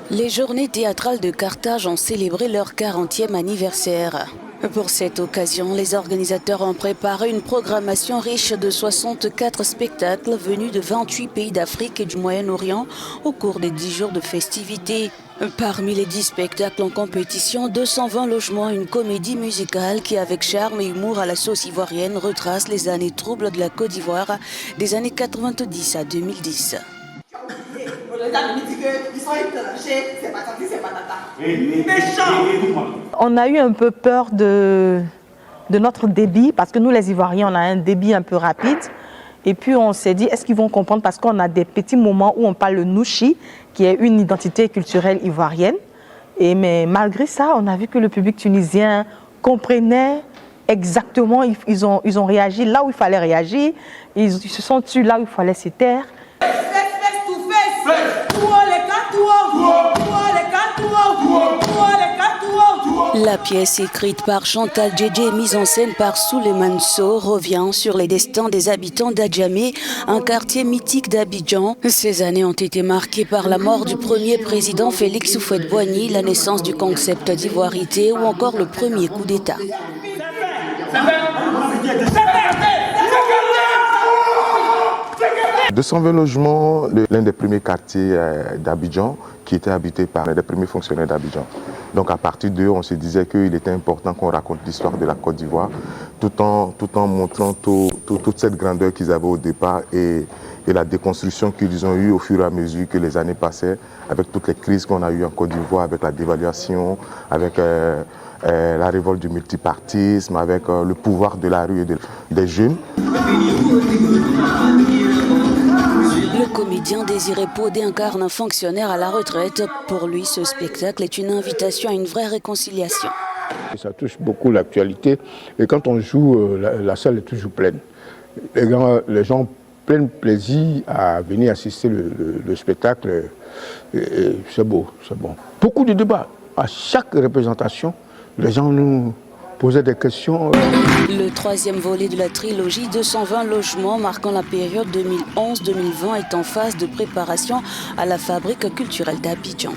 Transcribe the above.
Les journées théâtrales de Carthage ont célébré leur 40e anniversaire. Pour cette occasion, les organisateurs ont préparé une programmation riche de 64 spectacles venus de 28 pays d'Afrique et du Moyen-Orient au cours des 10 jours de festivités. Parmi les 10 spectacles en compétition, 220 logements, une comédie musicale qui, avec charme et humour à la sauce ivoirienne, retrace les années troubles de la Côte d'Ivoire des années 90 à 2010. On a eu un peu peur de notre débit, parce que nous les Ivoiriens, on a un débit un peu rapide. Et puis on s'est dit, est-ce qu'ils vont comprendre? Parce qu'on a des petits moments où on parle le nouchi, qui est une identité culturelle ivoirienne. Mais malgré ça, on a vu que le public tunisien comprenait exactement, ils ont réagi là où il fallait réagir, ils se sont tus là où il fallait se taire. La pièce écrite par Chantal Djedje et mise en scène par Souleymane Sow revient sur les destins des habitants d'Adjamé, un quartier mythique d'Abidjan. Ces années ont été marquées par la mort du premier président Félix Houphouët-Boigny, la naissance du concept d'ivoirité ou encore le premier coup d'État. 220 logements, l'un des premiers quartiers d'Abidjan qui était habité par les premiers fonctionnaires d'Abidjan. Donc à partir d'eux, on se disait qu'il était important qu'on raconte l'histoire de la Côte d'Ivoire tout en montrant toute cette grandeur qu'ils avaient au départ et la déconstruction qu'ils ont eue au fur et à mesure que les années passaient, avec toutes les crises qu'on a eues en Côte d'Ivoire, avec la dévaluation, avec la révolte du multipartisme, avec le pouvoir de la rue et des jeunes. Le comédien Désiré Podé incarne un fonctionnaire à la retraite. Pour lui, ce spectacle est une invitation à une vraie réconciliation. Ça touche beaucoup l'actualité et quand on joue, la salle est toujours pleine. Les gens prennent plaisir à venir assister le spectacle. C'est beau, c'est bon. Beaucoup de débats. À chaque représentation, les gens nous posaient des questions. Le troisième volet de la trilogie, 220 logements marquant la période 2011-2020, est en phase de préparation à la fabrique culturelle d'Abidjan.